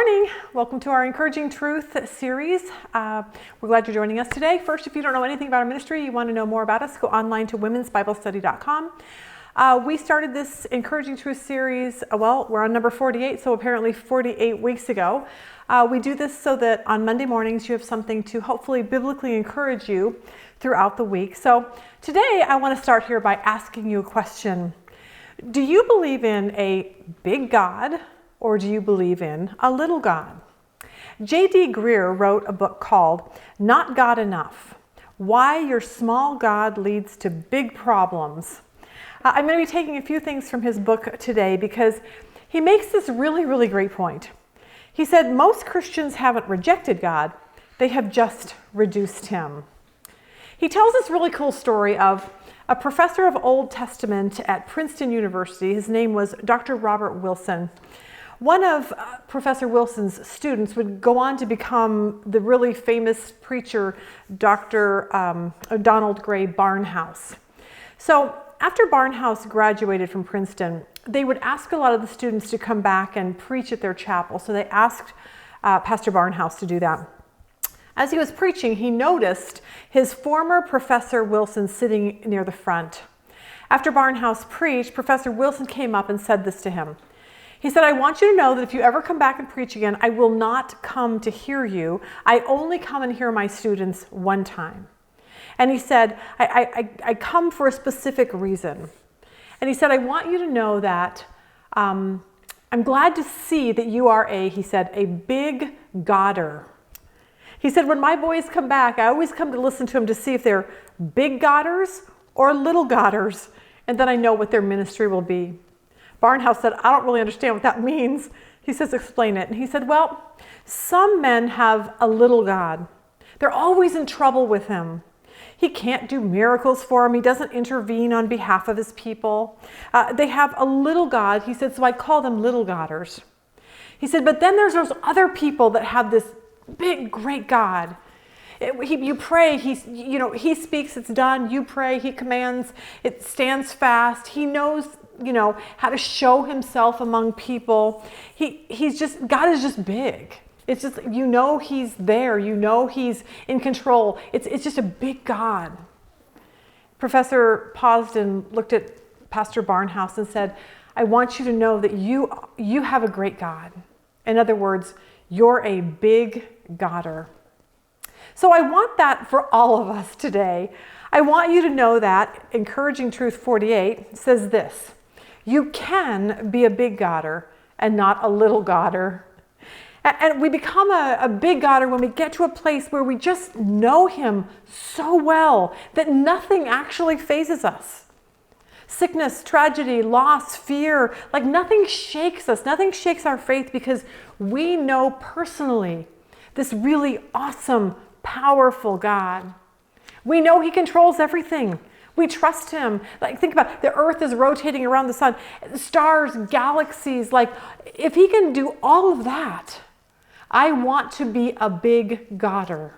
morning. Welcome to our Encouraging Truth series. We're glad you're joining us today. First, if you don't know anything about our ministry, you want to know more about us, go online to womensbiblestudy.com. We started this Encouraging Truth series, we're on number 48, so apparently 48 weeks ago. We do this so that on Monday mornings you have something to hopefully biblically encourage you throughout the week. So today I want to start here by asking you a question. Do you believe in a big God? Or do you believe in a little God? J.D. Greer wrote a book called Not God Enough: Why Your Small God Leads to Big Problems. I'm going to be taking a few things from his book today because he makes this really great point. He said most Christians haven't rejected God, they have just reduced him. He tells this really cool story of a professor of Old Testament at Princeton University. His name was Dr. Robert Wilson. One of Professor Wilson's students would go on to become the really famous preacher, Dr. Donald Gray Barnhouse. So after Barnhouse graduated from Princeton, they would ask a lot of the students to come back and preach at their chapel. So they asked Pastor Barnhouse to do that. As he was preaching, he noticed his former Professor Wilson sitting near the front. After Barnhouse preached, Professor Wilson came up and said this to him. He said, I want you to know that if you ever come back and preach again, I will not come to hear you. I only come and hear my students one time. And he said, I come for a specific reason. And he said, I want you to know that I'm glad to see that you are he said, a big Godder. He said, when my boys come back, I always come to listen to them to see if they're big Godders or little Godders, and then I know what their ministry will be. Barnhouse said, I don't really understand what that means. He says, explain it. And he said, well, some men have a little God. They're always in trouble with him. He can't do miracles for them. He doesn't intervene on behalf of his people. They have a little God. He said, so I call them little Godders. He said, but then there's those other people that have this big, great God. You pray, he speaks, it's done. You pray, he commands, it stands fast. He knows, how to show himself among people. God is just big. It's just, he's there. He's in control. It's just a big God. Professor paused and looked at Pastor Barnhouse and said, I want you to know that you have a great God. In other words, you're a big Godder. So I want that for all of us today. I want you to know that Encouraging Truth 48 says this: you can be a big Godder and not a little Godder. And we become a big Godder when we get to a place where we just know him so well that nothing actually phases us. Sickness, tragedy, loss, fear, like nothing shakes us. Nothing shakes our faith because we know personally this really awesome, powerful God. We know he controls everything. We trust him. Like, think about it. The earth is rotating around the sun, stars, galaxies. Like, if he can do all of that, I want to be a big Godder.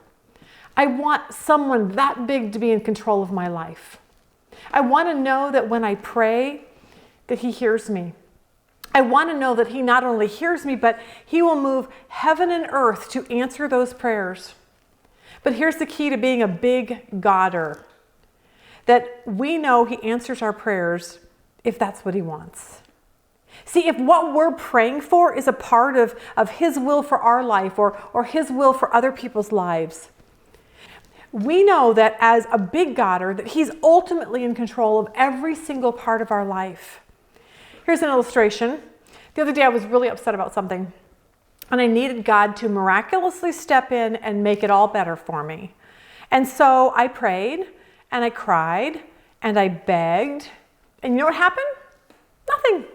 I want someone that big to be in control of my life. I want to know that when I pray, that he hears me. I want to know that he not only hears me, but he will move heaven and earth to answer those prayers. But here's the key to being a big Godder: that we know he answers our prayers if that's what he wants. See, if what we're praying for is a part of his will for our life or his will for other people's lives, we know that as a big Godder, that he's ultimately in control of every single part of our life. Here's an illustration. The other day I was really upset about something, and I needed God to miraculously step in and make it all better for me. And so I prayed, and I cried, and I begged, and you know what happened? Nothing.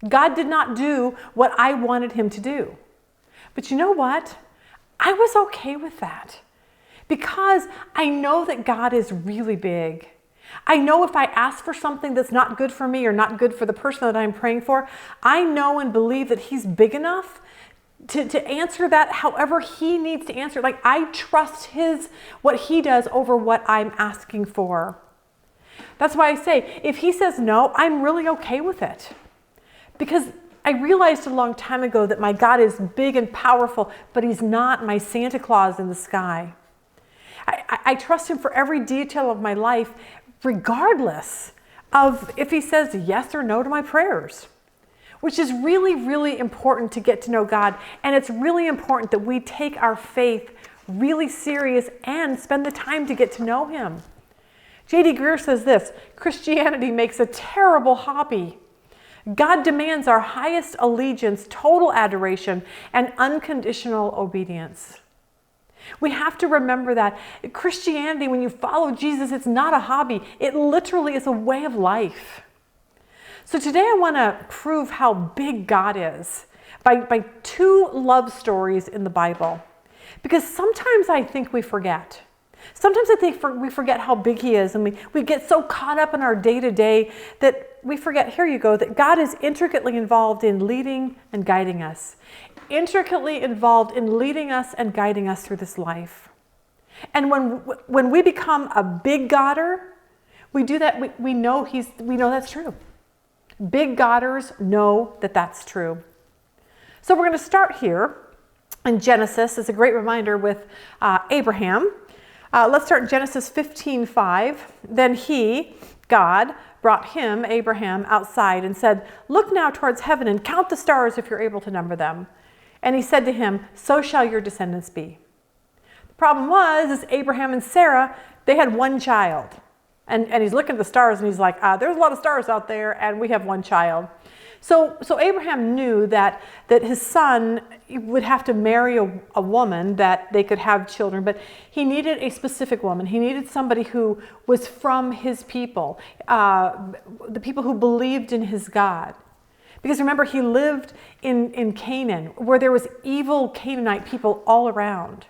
God did not do what I wanted him to do. But you know what? I was okay with that because I know that God is really big. I know if I ask for something that's not good for me or not good for the person that I'm praying for, I know and believe that he's big enough to answer that however he needs to answer. Like, I trust what he does over what I'm asking for. That's why I say, if he says no, I'm really okay with it. Because I realized a long time ago that my God is big and powerful, but he's not my Santa Claus in the sky. I trust him for every detail of my life, regardless of if he says yes or no to my prayers, which is really, really important to get to know God. And it's really important that we take our faith really serious and spend the time to get to know him. J.D. Greer says this: Christianity makes a terrible hobby. God demands our highest allegiance, total adoration, and unconditional obedience. We have to remember that Christianity, when you follow Jesus, it's not a hobby. It literally is a way of life. So today I want to prove how big God is by two love stories in the Bible. Because sometimes I think we forget. Sometimes I think we forget how big he is, and we get so caught up in our day-to-day that we forget, here you go, that God is intricately involved in leading and guiding us. Intricately involved in leading us and guiding us through this life. And when we become a big Godder, we do that, we know that's true. Big Godders know that that's true. So we're going to start here in Genesis. It's a great reminder with Abraham. Let's start in Genesis 15:5. Then he, God, brought him, Abraham, outside and said, "Look now towards heaven and count the stars if you're able to number them." And he said to him, "So shall your descendants be." The problem was Abraham and Sarah, they had one child. And he's looking at the stars and he's like, there's a lot of stars out there and we have one child. So Abraham knew that his son would have to marry a woman that they could have children, but he needed a specific woman. He needed somebody who was from his people, the people who believed in his God. Because remember, he lived in Canaan, where there was evil Canaanite people all around.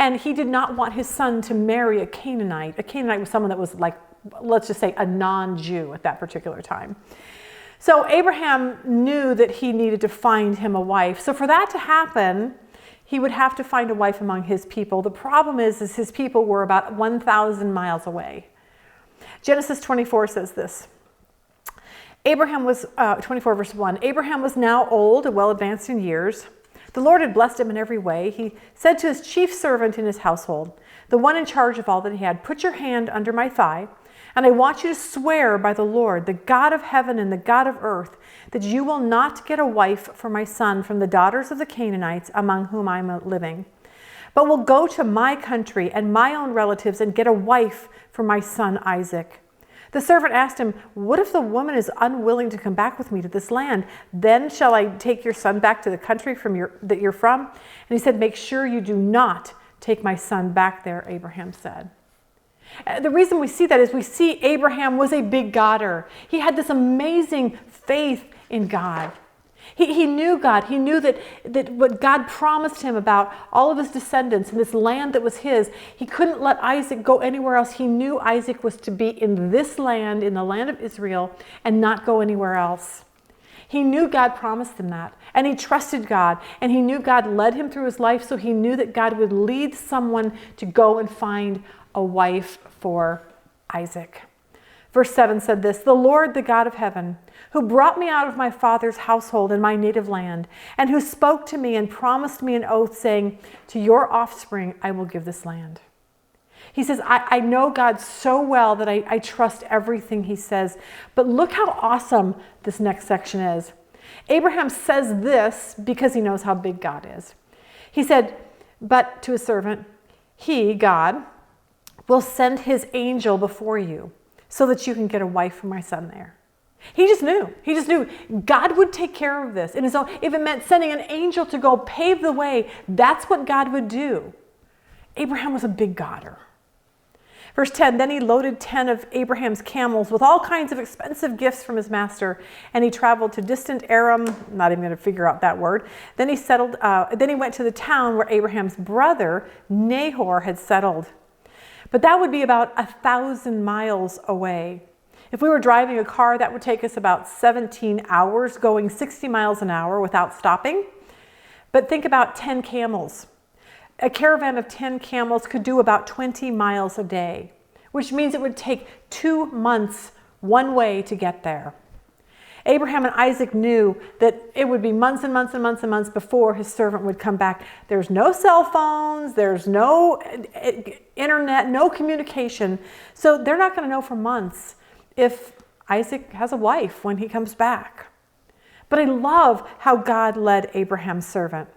And he did not want his son to marry a Canaanite. A Canaanite was someone that was like, let's just say, a non-Jew at that particular time. So Abraham knew that he needed to find him a wife. So for that to happen, he would have to find a wife among his people. The problem is his people were about 1,000 miles away. Genesis 24 says this. Abraham was, 24 verse 1, Abraham was now old and well advanced in years. The Lord had blessed him in every way. He said to his chief servant in his household, the one in charge of all that he had, "Put your hand under my thigh, and I want you to swear by the Lord, the God of heaven and the God of earth, that you will not get a wife for my son from the daughters of the Canaanites among whom I am living, but will go to my country and my own relatives and get a wife for my son Isaac." The servant asked him, "What if the woman is unwilling to come back with me to this land? Then shall I take your son back to the country that you're from?" And he said, "Make sure you do not take my son back there," Abraham said. The reason we see that is we see Abraham was a big Godder. He had this amazing faith in God. He knew God. He knew that what God promised him about all of his descendants and this land that was his, he couldn't let Isaac go anywhere else. He knew Isaac was to be in this land, in the land of Israel, and not go anywhere else. He knew God promised him that, and he trusted God, and he knew God led him through his life, so he knew that God would lead someone to go and find a wife for Isaac. Verse 7 said this, "The Lord, the God of heaven, who brought me out of my father's household in my native land, and who spoke to me and promised me an oath, saying, 'To your offspring I will give this land.'" He says, I know God so well that I trust everything he says. But look how awesome this next section is. Abraham says this because he knows how big God is. He said, but to his servant, he, God, will send his angel before you so that you can get a wife for my son there. He just knew. He just knew God would take care of this. And so if it meant sending an angel to go pave the way, that's what God would do. Abraham was a big Godder. Verse 10, then he loaded 10 of Abraham's camels with all kinds of expensive gifts from his master, and he traveled to distant Aram. I'm not even going to figure out that word. Then he went to the town where Abraham's brother Nahor had settled. But that would be about 1,000 miles away. If we were driving a car, that would take us about 17 hours, going 60 miles an hour without stopping. But think about 10 camels. A caravan of 10 camels could do about 20 miles a day, which means it would take 2 months one way to get there. Abraham and Isaac knew that it would be months and months and months and months before his servant would come back. There's no cell phones, there's no internet, no communication. So they're not going to know for months if Isaac has a wife when he comes back. But I love how God led Abraham's servant.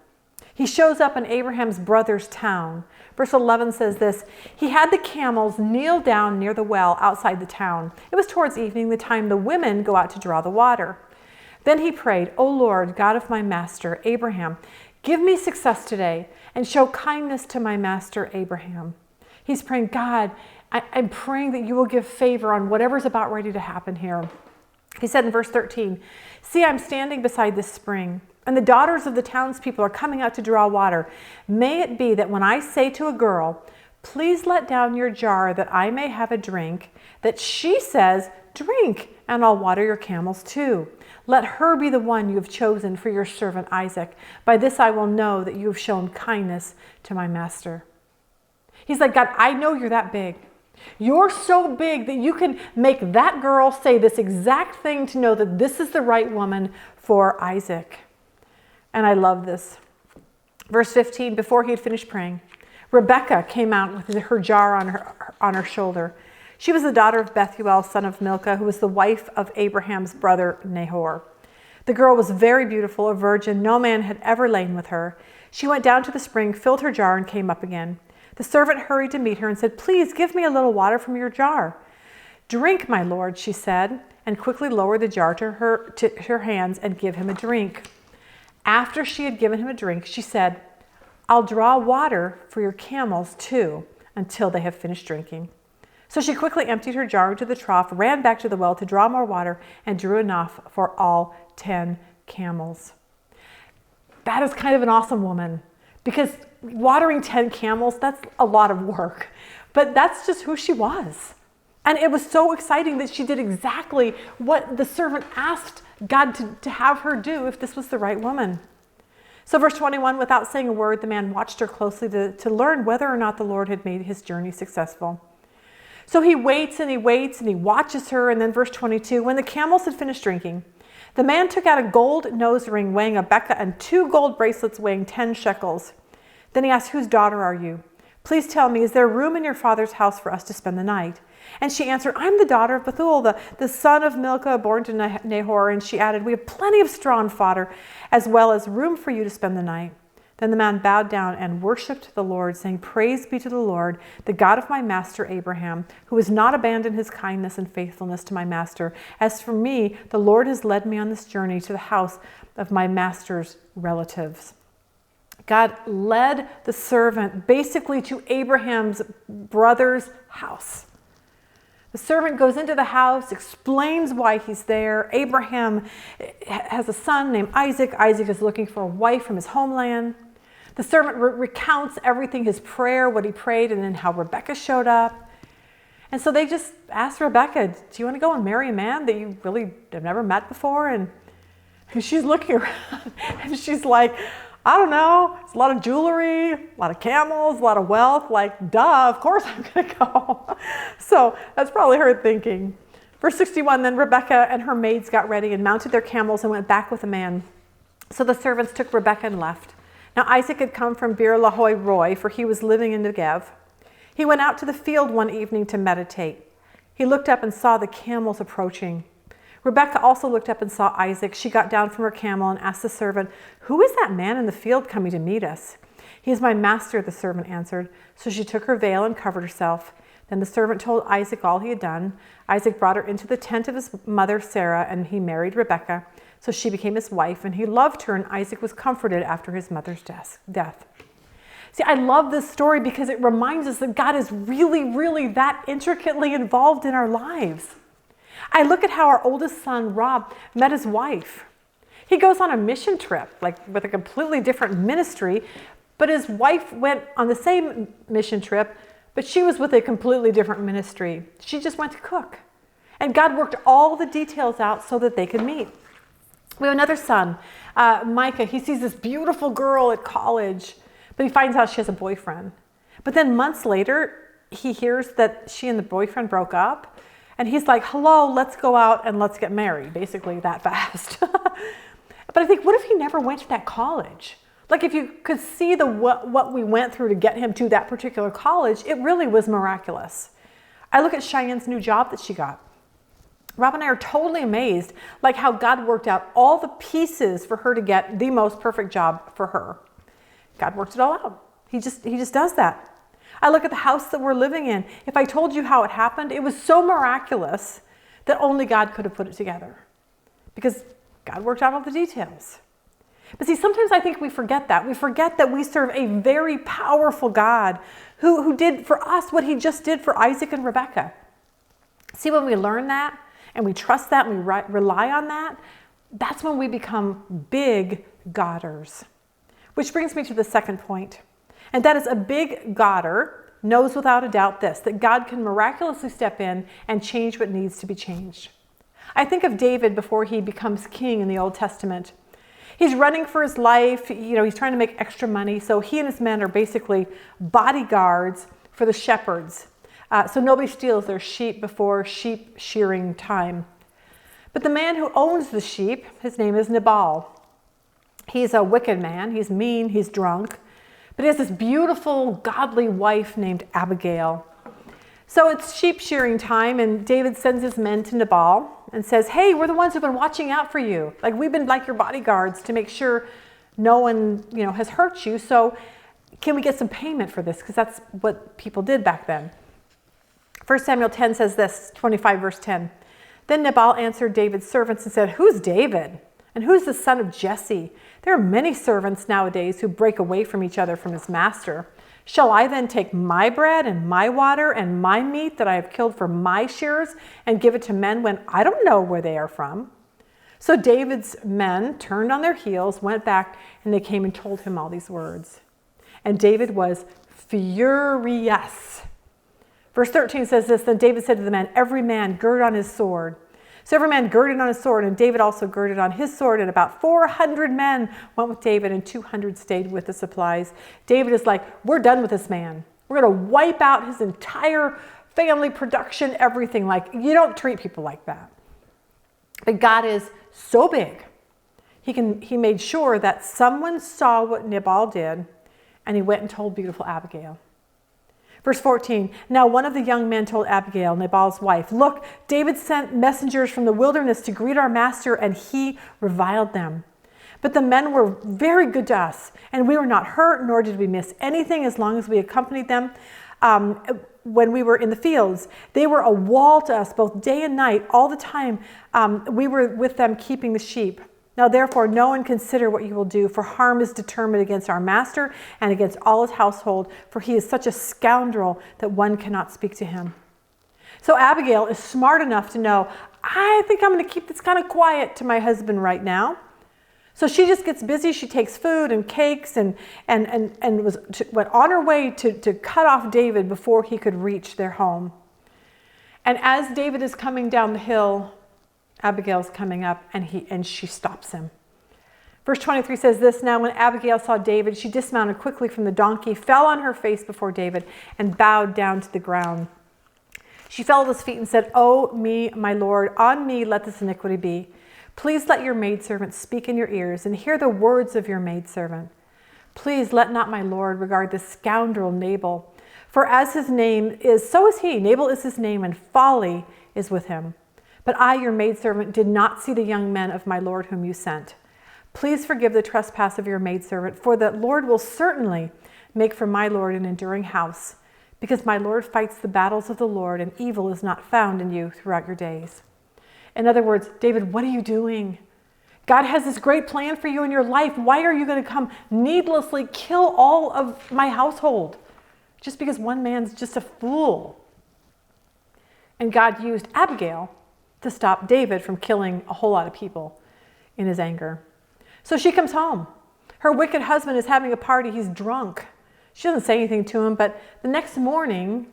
He shows up in Abraham's brother's town. Verse 11 says this, he had the camels kneel down near the well outside the town. It was towards evening, the time the women go out to draw the water. Then he prayed, O Lord, God of my master, Abraham, give me success today and show kindness to my master, Abraham. He's praying, God, I'm praying that you will give favor on whatever's about ready to happen here. He said in verse 13, see, I'm standing beside this spring, and the daughters of the townspeople are coming out to draw water. May it be that when I say to a girl, please let down your jar that I may have a drink, that she says, drink, and I'll water your camels too. Let her be the one you have chosen for your servant Isaac. By this I will know that you have shown kindness to my master. He's like, God, I know you're that big. You're so big that you can make that girl say this exact thing to know that this is the right woman for Isaac. And I love this. Verse 15, before he had finished praying, Rebekah came out with her jar on her shoulder. She was the daughter of Bethuel, son of Milcah, who was the wife of Abraham's brother Nahor. The girl was very beautiful, a virgin. No man had ever lain with her. She went down to the spring, filled her jar, and came up again. The servant hurried to meet her and said, please give me a little water from your jar. Drink, my lord, she said, and quickly lowered the jar to her hands and give him a drink. After she had given him a drink, she said, I'll draw water for your camels too, until they have finished drinking. So she quickly emptied her jar into the trough, ran back to the well to draw more water, and drew enough for all 10 camels. That is kind of an awesome woman, because watering 10 camels, that's a lot of work. But that's just who she was. And it was so exciting that she did exactly what the servant asked God to have her do if this was the right woman. So verse 21, without saying a word, the man watched her closely to learn whether or not the Lord had made his journey successful. So he waits and he waits and he watches her. And then verse 22, when the camels had finished drinking, the man took out a gold nose ring weighing a beka and 2 gold bracelets weighing 10 shekels. Then he asked, whose daughter are you? Please tell me, is there room in your father's house for us to spend the night? And she answered, I'm the daughter of Bethuel, the son of Milcah, born to Nahor. And she added, we have plenty of straw and fodder, as well as room for you to spend the night. Then the man bowed down and worshipped the Lord, saying, praise be to the Lord, the God of my master Abraham, who has not abandoned his kindness and faithfulness to my master. As for me, the Lord has led me on this journey to the house of my master's relatives. God led the servant basically to Abraham's brother's house. The servant goes into the house, explains why he's there. Abraham has a son named Isaac. Isaac is looking for a wife from his homeland. The servant recounts everything, his prayer, what he prayed, and then how Rebekah showed up. And so they just asked Rebekah, do you want to go and marry a man that you really have never met before? And she's looking around and she's like, I don't know, it's a lot of jewelry, a lot of camels, a lot of wealth, like, duh, of course I'm gonna go. So that's probably her thinking. Verse 61, then Rebekah and her maids got ready and mounted their camels and went back with the man. So the servants took Rebekah and left. Now Isaac had come from Bir Lahoi Roi, for he was living in Negev. He went out to the field one evening to meditate. He looked up and saw the camels approaching. Rebekah also looked up and saw Isaac. She got down from her camel and asked the servant, who is that man in the field coming to meet us? He is my master, the servant answered. So she took her veil and covered herself. Then the servant told Isaac all he had done. Isaac brought her into the tent of his mother Sarah, and he married Rebekah. So she became his wife, and he loved her, and Isaac was comforted after his mother's death. See, I love this story because it reminds us that God is really, really that intricately involved in our lives. I look at how our oldest son, Rob, met his wife. He goes on a mission trip, like with a completely different ministry, but his wife went on the same mission trip, but she was with a completely different ministry. She just went to cook. And God worked all the details out so that they could meet. We have another son, Micah. He sees this beautiful girl at college, but he finds out she has a boyfriend. But then months later, he hears that she and the boyfriend broke up. And he's like, hello, let's go out and let's get married, basically that fast. But I think, what if he never went to that college? Like, if you could see what we went through to get him to that particular college, it really was miraculous. I look at Cheyenne's new job that she got. Rob and I are totally amazed, like how God worked out all the pieces for her to get the most perfect job for her. God worked it all out. He just does that. I look at the house that we're living in. If I told you how it happened, it was so miraculous that only God could have put it together, because God worked out all the details. But see, sometimes I think we forget that. We forget that we serve a very powerful God who did for us what he just did for Isaac and Rebekah. See, when we learn that and we trust that and we rely on that, that's when we become big Godders. Which brings me to the second point. And that is, a big Godder knows without a doubt this, that God can miraculously step in and change what needs to be changed. I think of David before he becomes king in the Old Testament. He's running for his life. He's trying to make extra money. So he and his men are basically bodyguards for the shepherds. So nobody steals their sheep before sheep shearing time. But the man who owns the sheep, his name is Nabal. He's a wicked man. He's mean. He's drunk. But he has this beautiful, godly wife named Abigail. So it's sheep shearing time, and David sends his men to Nabal and says, hey, we're the ones who've been watching out for you. Like, we've been like your bodyguards to make sure no one, has hurt you. So can we get some payment for this? Because that's what people did back then. 1 Samuel 10 says this, 25 verse 10. Then Nabal answered David's servants and said, who's David? And who's the son of Jesse? There are many servants nowadays who break away from each other from his master. Shall I then take my bread and my water and my meat that I have killed for my shearers and give it to men when I don't know where they are from? So David's men turned on their heels, went back, and they came and told him all these words. And David was furious. Verse 13 says this, then David said to the men, every man gird on his sword. So every man girded on his sword, and David also girded on his sword, and about 400 men went with David, and 200 stayed with the supplies. David is like, we're done with this man. We're going to wipe out his entire family, production, everything. Like, you don't treat people like that. But God is so big. He made sure that someone saw what Nabal did, and he went and told beautiful Abigail. Verse 14, now one of the young men told Abigail, Nabal's wife, look, David sent messengers from the wilderness to greet our master, and he reviled them. But the men were very good to us, and we were not hurt, nor did we miss anything as long as we accompanied them when we were in the fields. They were a wall to us both day and night, all the time we were with them keeping the sheep. Now therefore, know and consider what you will do, for harm is determined against our master and against all his household, for he is such a scoundrel that one cannot speak to him. So Abigail is smart enough to know, I think I'm going to keep this kind of quiet to my husband right now. So she just gets busy. She takes food and cakes and went on her way to cut off David before he could reach their home. And as David is coming down the hill, Abigail's coming up, and she stops him. Verse 23 says this, now when Abigail saw David, she dismounted quickly from the donkey, fell on her face before David, and bowed down to the ground. She fell at his feet and said, oh me, my lord, on me let this iniquity be. Please let your maidservant speak in your ears, and hear the words of your maidservant. Please let not my lord regard this scoundrel Nabal, for as his name is, so is he. Nabal is his name, and folly is with him. But I, your maidservant, did not see the young men of my lord whom you sent. Please forgive the trespass of your maidservant, for the Lord will certainly make for my lord an enduring house, because my lord fights the battles of the Lord, and evil is not found in you throughout your days. In other words, David, what are you doing? God has this great plan for you in your life. Why are you going to come needlessly kill all of my household just because one man's just a fool? And God used Abigail to stop David from killing a whole lot of people in his anger. So she comes home. Her wicked husband is having a party. He's drunk. She doesn't say anything to him, but the next morning,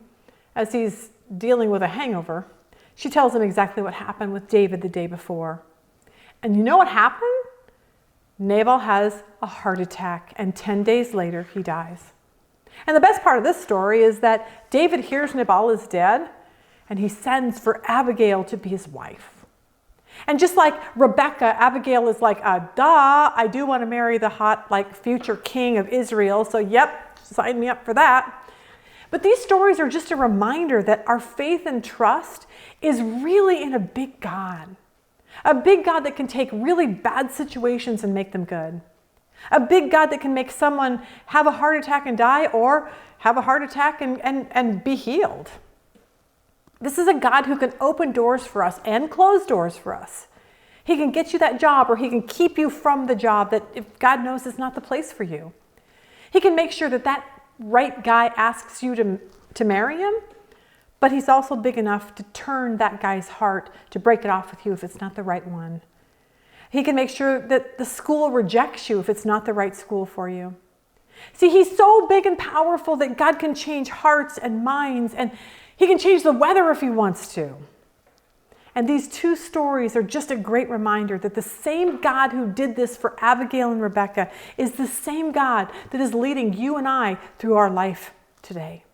as he's dealing with a hangover, she tells him exactly what happened with David the day before. And you know what happened? Nabal has a heart attack, and 10 days later, he dies. And the best part of this story is that David hears Nabal is dead, and he sends for Abigail to be his wife. And just like Rebecca, Abigail is like, duh, I do want to marry the hot, like, future king of Israel, so yep, sign me up for that. But these stories are just a reminder that our faith and trust is really in a big God. A big God that can take really bad situations and make them good. A big God that can make someone have a heart attack and die, or have a heart attack and be healed. This is a God who can open doors for us and close doors for us. He can get you that job, or he can keep you from the job that if God knows is not the place for you. He can make sure that that right guy asks you to marry him, but he's also big enough to turn that guy's heart to break it off with you if it's not the right one. He can make sure that the school rejects you if it's not the right school for you. See, he's so big and powerful that God can change hearts and minds, and he can change the weather if he wants to. And these two stories are just a great reminder that the same God who did this for Abigail and Rebecca is the same God that is leading you and I through our life today.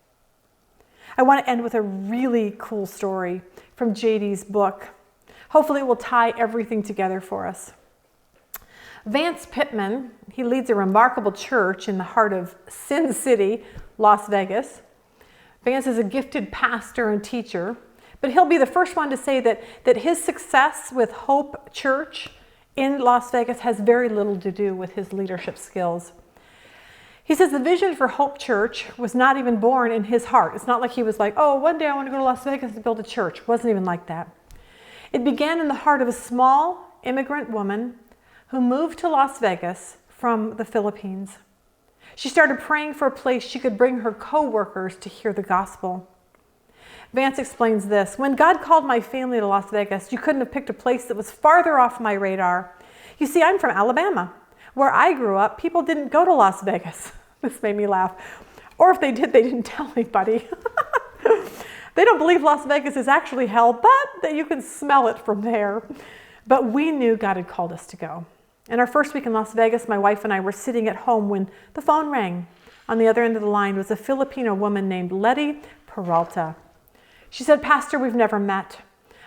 I want to end with a really cool story from JD's book. Hopefully it will tie everything together for us. Vance Pittman, he leads a remarkable church in the heart of Sin City, Las Vegas. Vance is a gifted pastor and teacher, but he'll be the first one to say that his success with Hope Church in Las Vegas has very little to do with his leadership skills. He says the vision for Hope Church was not even born in his heart. It's not like he was like, oh, one day I want to go to Las Vegas and build a church. It wasn't even like that. It began in the heart of a small immigrant woman who moved to Las Vegas from the Philippines. She started praying for a place she could bring her co-workers to hear the gospel. Vance explains this: when God called my family to Las Vegas, you couldn't have picked a place that was farther off my radar. You see, I'm from Alabama. Where I grew up, people didn't go to Las Vegas. This made me laugh. Or if they did, they didn't tell anybody. They don't believe Las Vegas is actually hell, but that you can smell it from there. But we knew God had called us to go. In our first week in Las Vegas, my wife and I were sitting at home when the phone rang. On the other end of the line was a Filipino woman named Letty Peralta. She said, Pastor, we've never met.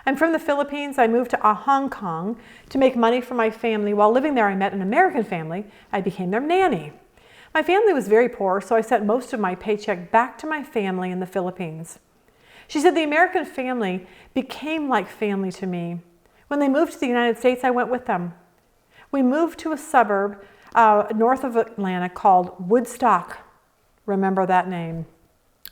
I'm from the Philippines. I moved to Hong Kong to make money for my family. While living there, I met an American family. I became their nanny. My family was very poor, so I sent most of my paycheck back to my family in the Philippines. She said the American family became like family to me. When they moved to the United States, I went with them. We moved to a suburb north of Atlanta called Woodstock. Remember that name.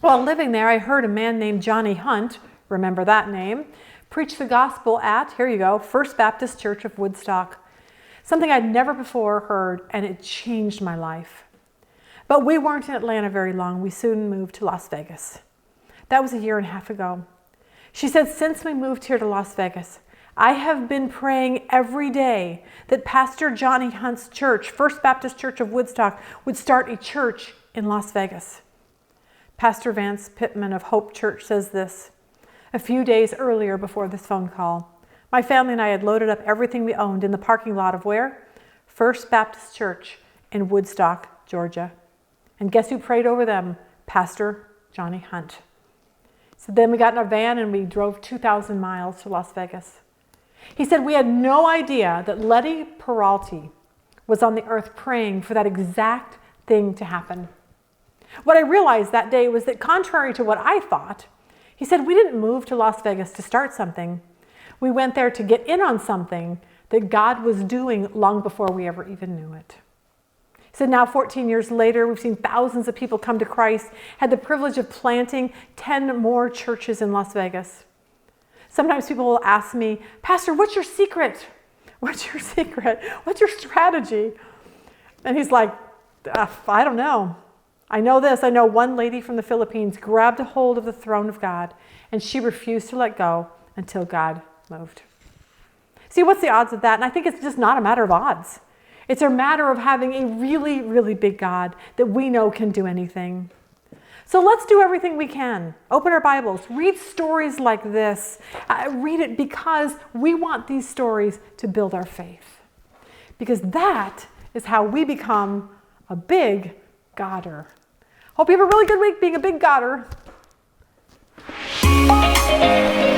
While living there, I heard a man named Johnny Hunt, remember that name, preach the gospel at, here you go, First Baptist Church of Woodstock. Something I'd never before heard, and it changed my life. But we weren't in Atlanta very long. We soon moved to Las Vegas. That was 1.5 years ago. She said, since we moved here to Las Vegas, I have been praying every day that Pastor Johnny Hunt's church, First Baptist Church of Woodstock, would start a church in Las Vegas. Pastor Vance Pittman of Hope Church says this: a few days earlier before this phone call, my family and I had loaded up everything we owned in the parking lot of where? First Baptist Church in Woodstock, Georgia. And guess who prayed over them? Pastor Johnny Hunt. So then we got in our van and we drove 2,000 miles to Las Vegas. He said we had no idea that Letty Peralta was on the earth praying for that exact thing to happen. What I realized that day was that contrary to what I thought, he said we didn't move to Las Vegas to start something. We went there to get in on something that God was doing long before we ever even knew it. He said now 14 years later, we've seen thousands of people come to Christ, had the privilege of planting 10 more churches in Las Vegas. Sometimes people will ask me, Pastor, what's your secret? What's your secret? What's your strategy? And he's like, I don't know. I know this. I know one lady from the Philippines grabbed a hold of the throne of God and she refused to let go until God moved. See, what's the odds of that? And I think it's just not a matter of odds. It's a matter of having a really, really big God that we know can do anything. So let's do everything we can. Open our Bibles, read stories like this. Read it because we want these stories to build our faith. Because that is how we become a big Godder. Hope you have a really good week being a big Godder. you.